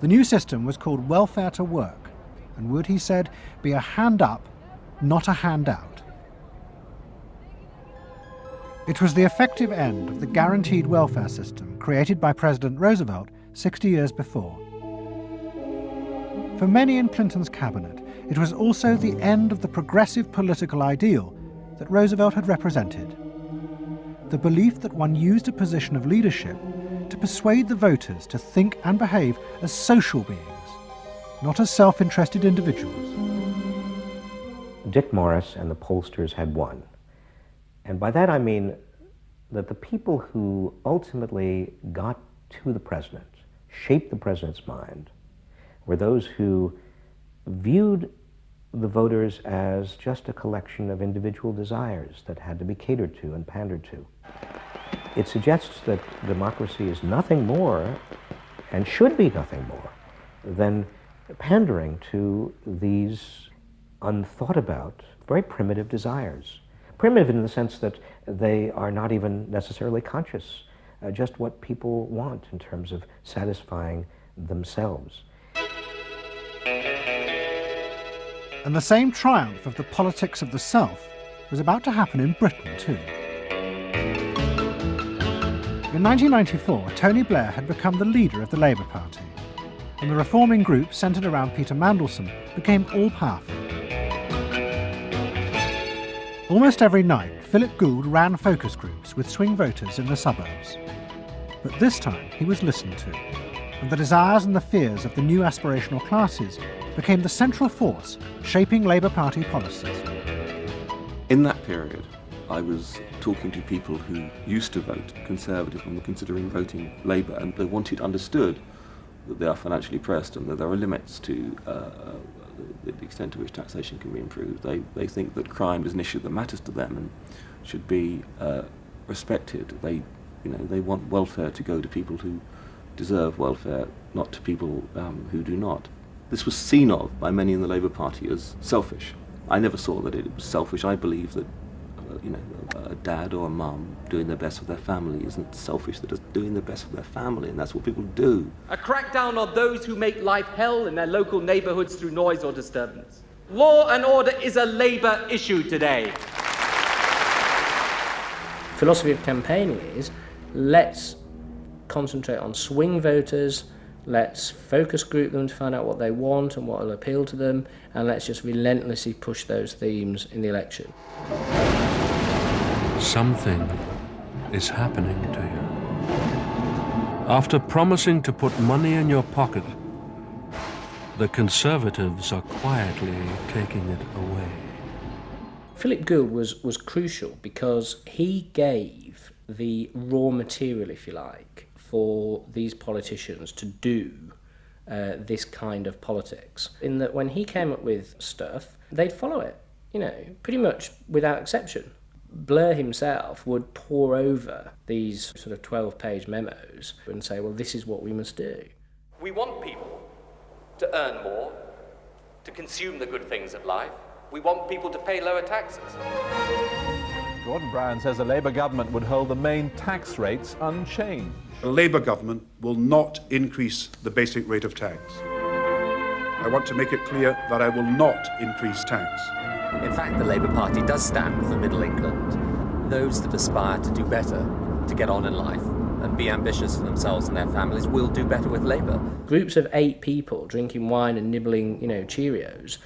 Speaker 2: The new system was called welfare to work and would, he said, be a hand up, not a handout. It was the effective end of the guaranteed welfare system created by President Roosevelt 60 years before. For many in Clinton's cabinet, it was also the end of the progressive political ideal that Roosevelt had represented. The belief that one used a position of leadership to persuade the voters to think and behave as social beings, not as self-interested individuals.
Speaker 4: Dick Morris and the pollsters had won. And by that I mean that the people who ultimately got to the president, shaped the president's mind, were those who viewed the voters as just a collection of individual desires that had to be catered to and pandered to. It suggests that democracy is nothing more, and should be nothing more, than pandering to these unthought about, very primitive desires. Primitive in the sense that they are not even necessarily conscious, just what people want in terms of satisfying themselves.
Speaker 2: And the same triumph of the politics of the South was about to happen in Britain too. In 1994, Tony Blair had become the leader of the Labour Party, and the reforming group centred around Peter Mandelson became all-powerful. Almost every night, Philip Gould ran focus groups with swing voters in the suburbs. But this time he was listened to, and the desires and the fears of the new aspirational classes became the central force shaping Labour Party policies.
Speaker 13: In that period, I was talking to people who used to vote Conservative and were considering voting Labour, and they wanted understood that they are financially pressed and that there are limits to the extent to which taxation can be improved. They think that crime is an issue that matters to them and should be respected. They You know, they want welfare to go to people who deserve welfare, not to people who do not. This was seen of by many in the Labour Party as selfish. I never saw that it was selfish. I believe that you know, a dad or a mum doing their best for their family isn't selfish. They're just doing their best for their family, and that's what people do.
Speaker 7: A crackdown on those who make life hell in their local neighbourhoods through noise or disturbance. Law and order is a Labour issue today.
Speaker 8: Philosophy of campaigning is, let's concentrate on swing voters, let's focus group them to find out what they want and what will appeal to them, and let's just relentlessly push those themes in the election.
Speaker 9: Something is happening to you. After promising to put money in your pocket, the Conservatives are quietly taking it away.
Speaker 8: Philip Gould was crucial because he gave the raw material, if you like, for these politicians to do this kind of politics. In that when he came up with stuff, they'd follow it, you know, pretty much without exception. Blair himself would pore over these sort of 12-page memos and say, well, this is what we must do.
Speaker 7: We want people to earn more, to consume the good things of life. We want people to pay lower taxes.
Speaker 10: Gordon Brown says a Labour government would hold the main tax rates unchanged.
Speaker 25: A Labour government will not increase the basic rate of tax. I want to make it clear that I will not increase tax.
Speaker 7: In fact, the Labour Party does stand for Middle England. Those that aspire to do better, to get on in life, and be ambitious for themselves and their families will do better with Labour.
Speaker 8: Groups of 8 people drinking wine and nibbling, you know, Cheerios,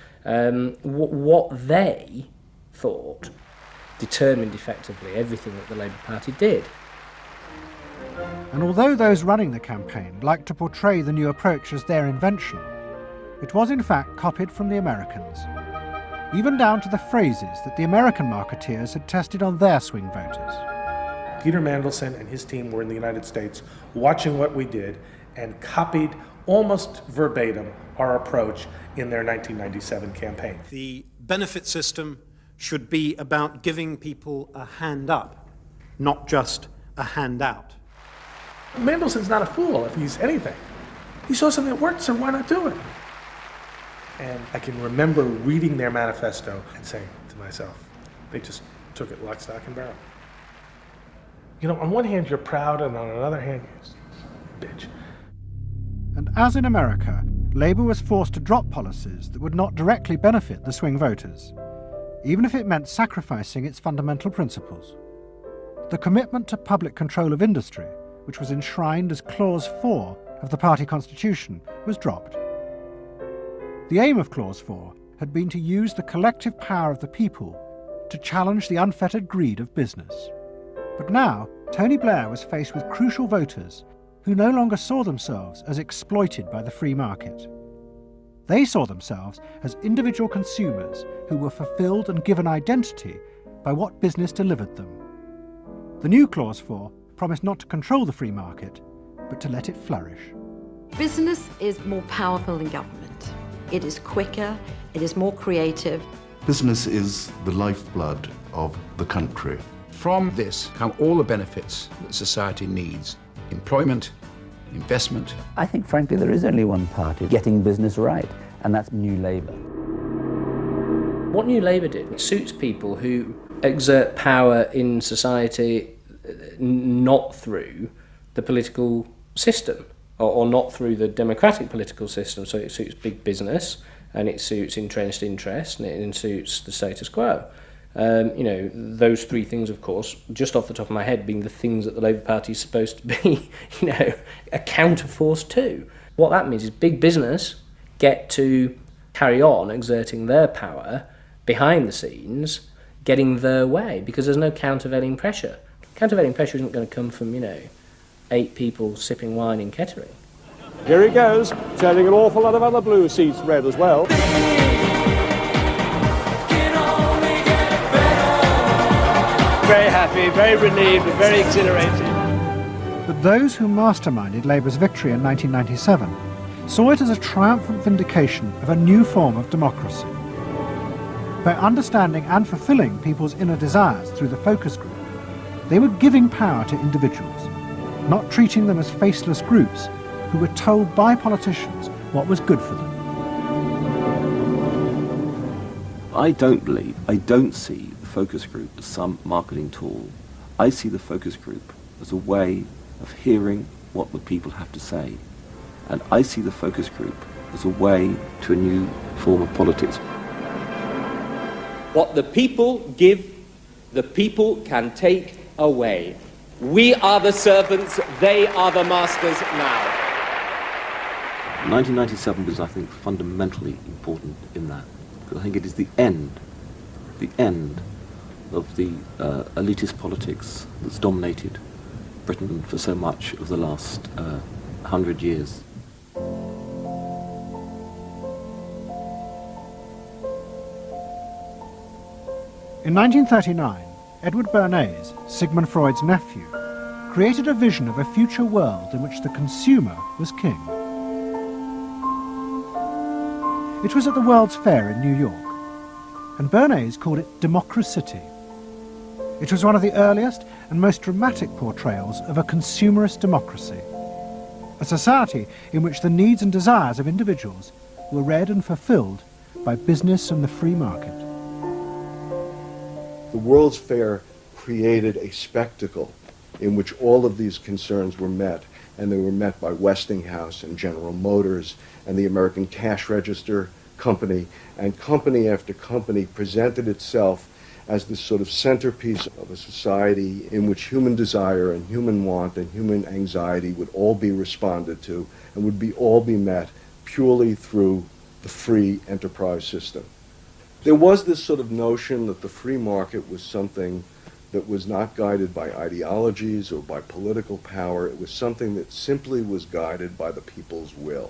Speaker 8: what they thought determined effectively everything that the Labour Party did.
Speaker 2: And although those running the campaign liked to portray the new approach as their invention, it was in fact copied from the Americans, even down to the phrases that the American marketeers had tested on their swing voters.
Speaker 21: Peter Mandelson and his team were in the United States watching what we did and copied almost verbatim our approach in their 1997 campaign.
Speaker 12: The benefit system should be about giving people a hand up, not just a handout.
Speaker 21: Mandelson's not a fool if he's anything. He saw something that worked, so why not do it? And I can remember reading their manifesto and saying to myself, they just took it lock, stock, and barrel. You know, on one hand you're proud, and on another hand, you're bitch.
Speaker 2: And as in America, Labour was forced to drop policies that would not directly benefit the swing voters, even if it meant sacrificing its fundamental principles. The commitment to public control of industry, which was enshrined as Clause 4 of the party constitution, was dropped. The aim of Clause 4 had been to use the collective power of the people to challenge the unfettered greed of business. But now, Tony Blair was faced with crucial voters who no longer saw themselves as exploited by the free market. They saw themselves as individual consumers who were fulfilled and given identity by what business delivered them. The new Clause 4 promised not to control the free market, but to let it flourish.
Speaker 14: Business is more powerful than government. It is quicker, it is more creative.
Speaker 18: Business is the lifeblood of the country.
Speaker 26: From this come all the benefits that society needs. Employment, investment.
Speaker 20: I think, frankly, there is only one party getting business right, and that's New Labour.
Speaker 8: What New Labour did suits people who exert power in society not through the political system, or not through the democratic political system. So it suits big business, and it suits entrenched interest, and it suits the status quo. You know, those 3 things, of course, just off the top of my head, being the things that the Labour Party is supposed to be, you know, a counterforce to. What that means is big business get to carry on exerting their power behind the scenes, getting their way, because there's no countervailing pressure. Countervailing pressure isn't going to come from, you know, 8 people sipping wine in Kettering.
Speaker 27: Here he goes, turning an awful lot of other blue seats red as well.
Speaker 21: Very happy, very relieved, and very exhilarated.
Speaker 2: But those who masterminded Labour's victory in 1997 saw it as a triumphant vindication of a new form of democracy. By understanding and fulfilling people's inner desires through the focus group, They were giving power to individuals, not treating them as faceless groups who were told by politicians what was good for them.
Speaker 13: I don't see the focus group as some marketing tool. I see the focus group as a way of hearing what the people have to say. And I see the focus group as a way to a new form of politics.
Speaker 3: What the people give, the people can take away. We are the servants, they are the masters now.
Speaker 13: 1997 was, I think, fundamentally important in that. Because I think it is the end of the elitist politics that's dominated Britain for so much of the last 100 years.
Speaker 2: In 1939, Edward Bernays, Sigmund Freud's nephew, created a vision of a future world in which the consumer was king. It was at the World's Fair in New York, and Bernays called it Democracy. It was one of the earliest and most dramatic portrayals of a consumerist democracy, a society in which the needs and desires of individuals were read and fulfilled by business and the free market.
Speaker 18: The World's Fair created a spectacle in which all of these concerns were met, and they were met by Westinghouse and General Motors and the American Cash Register Company, and company after company presented itself as this sort of centerpiece of a society in which human desire and human want and human anxiety would all be responded to and would all be met purely through the free enterprise system. There was this sort of notion that the free market was something that was not guided by ideologies or by political power. It was something that simply was guided by the people's will.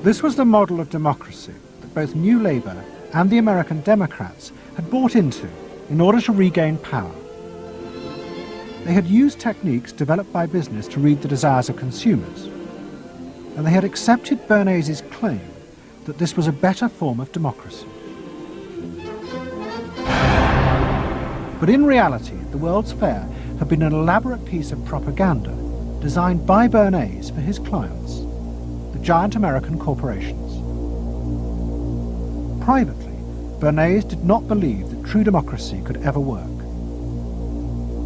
Speaker 2: This was the model of democracy that both New Labour and the American Democrats had bought into in order to regain power. They had used techniques developed by business to read the desires of consumers, and they had accepted Bernays' claim that this was a better form of democracy. But in reality, the World's Fair had been an elaborate piece of propaganda designed by Bernays for his clients, the giant American corporations. Privately, Bernays did not believe that true democracy could ever work.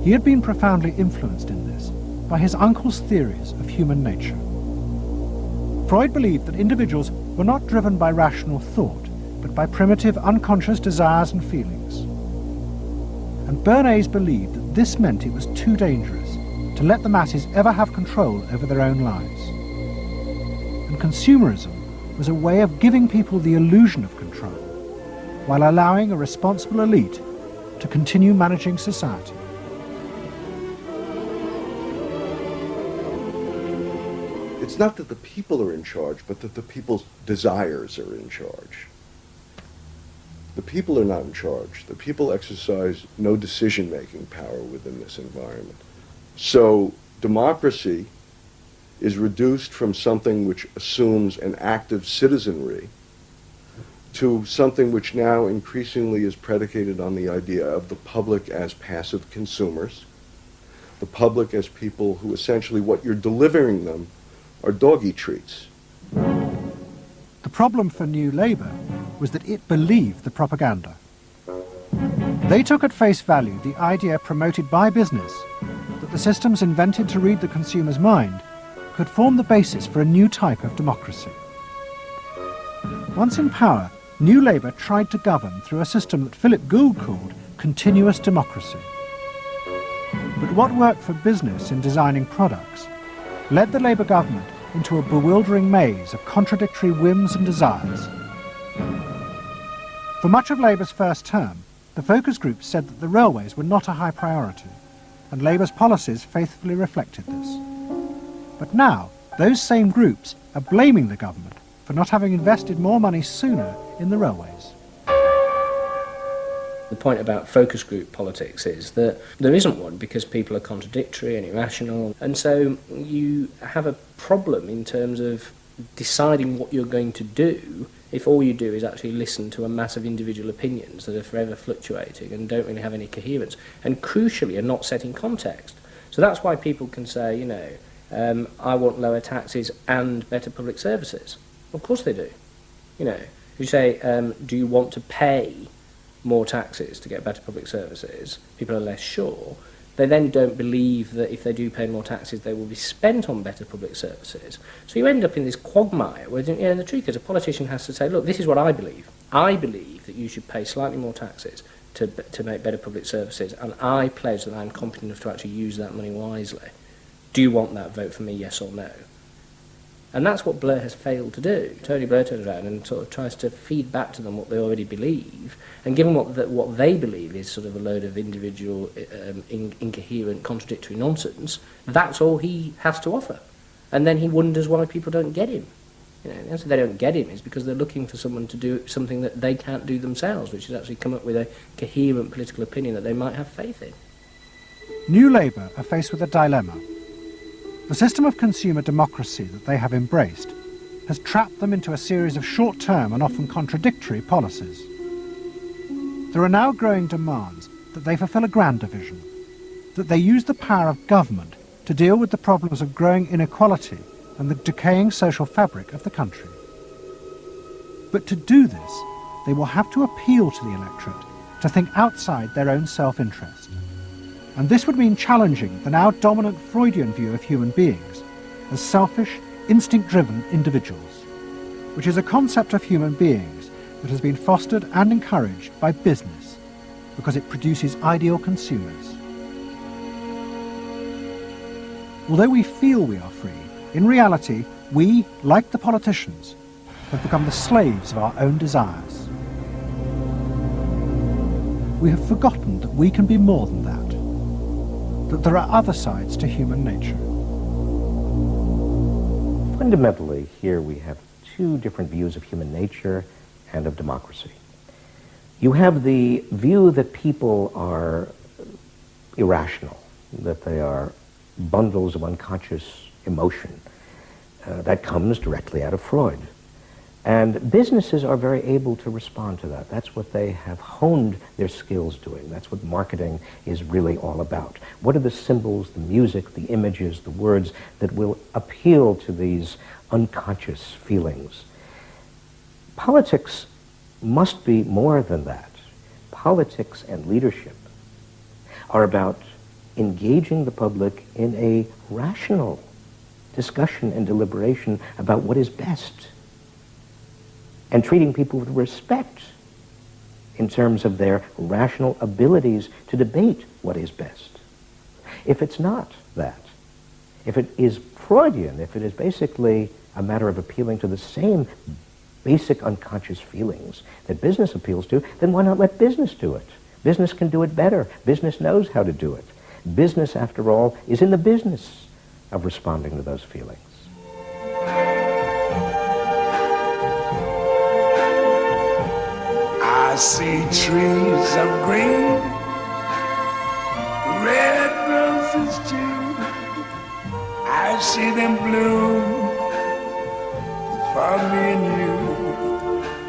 Speaker 2: He had been profoundly influenced in this by his uncle's theories of human nature. Freud believed that individuals were not driven by rational thought, but by primitive, unconscious desires and feelings. And Bernays believed that this meant it was too dangerous to let the masses ever have control over their own lives. And consumerism was a way of giving people the illusion of control, while allowing a responsible elite to continue managing society.
Speaker 18: It's not that the people are in charge, but that the people's desires are in charge. The people are not in charge. The people exercise no decision-making power within this environment. So democracy is reduced from something which assumes an active citizenry to something which now increasingly is predicated on the idea of the public as passive consumers, the public as people who essentially what you're delivering them are doggy treats.
Speaker 2: The problem for New Labour was that it believed the propaganda. They took at face value the idea promoted by business that the systems invented to read the consumer's mind could form the basis for a new type of democracy. Once in power, New Labour tried to govern through a system that Philip Gould called continuous democracy. But what worked for business in designing products led the Labour government into a bewildering maze of contradictory whims and desires. For much of Labour's first term, the focus groups said that the railways were not a high priority, and Labour's policies faithfully reflected this. But now, those same groups are blaming the government for not having invested more money sooner in the railways.
Speaker 8: The point about focus group politics is that there isn't one because people are contradictory and irrational, and so you have a problem in terms of deciding what you're going to do if all you do is actually listen to a mass of individual opinions that are forever fluctuating and don't really have any coherence, and crucially are not set in context. So that's why people can say, you know, I want lower taxes and better public services. Of course they do. You know, you say, do you want to pay more taxes to get better public services? People are less sure. They then don't believe that if they do pay more taxes, they will be spent on better public services. So you end up in this quagmire where, you know, the truth is a politician has to say, look, this is what I believe. I believe that you should pay slightly more taxes to make better public services, and I pledge that I'm competent enough to actually use that money wisely. Do you want that? Vote for me, yes or no. And that's what Blair has failed to do. Tony Blair turns around and sort of tries to feed back to them what they already believe, and given what they believe is sort of a load of individual, incoherent, contradictory nonsense, that's all he has to offer. And then he wonders why people don't get him. You know, the answer they don't get him is because they're looking for someone to do something that they can't do themselves, which is actually come up with a coherent political opinion that they might have faith in.
Speaker 2: New Labour are faced with a dilemma. The system of consumer democracy that they have embraced has trapped them into a series of short-term and often contradictory policies. There are now growing demands that they fulfil a grander vision, that they use the power of government to deal with the problems of growing inequality and the decaying social fabric of the country. But to do this, they will have to appeal to the electorate to think outside their own self-interest. And this would mean challenging the now dominant Freudian view of human beings as selfish, instinct-driven individuals, which is a concept of human beings that has been fostered and encouraged by business because it produces ideal consumers. Although we feel we are free, in reality, we, like the politicians, have become the slaves of our own desires. We have forgotten that we can be more than that there are other sides to human nature.
Speaker 4: Fundamentally, here we have two different views of human nature and of democracy. You have the view that people are irrational, that they are bundles of unconscious emotion. That comes directly out of Freud. And businesses are very able to respond to that. That's what they have honed their skills doing. That's what marketing is really all about. What are the symbols, the music, the images, the words that will appeal to these unconscious feelings? Politics must be more than that. Politics and leadership are about engaging the public in a rational discussion and deliberation about what is best, and treating people with respect in terms of their rational abilities to debate what is best. If it's not that, if it is Freudian, if it is basically a matter of appealing to the same basic unconscious feelings that business appeals to, then why not let business do it? Business can do it better. Business knows how to do it. Business, after all, is in the business of responding to those feelings.
Speaker 11: I see trees of green, red roses too. I see them bloom for me and you.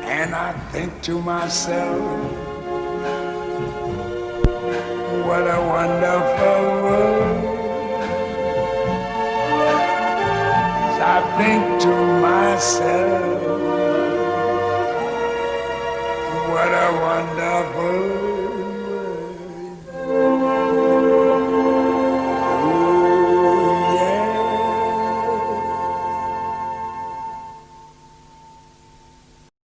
Speaker 11: And I think to myself, what a wonderful world. I think to myself, what a wonderful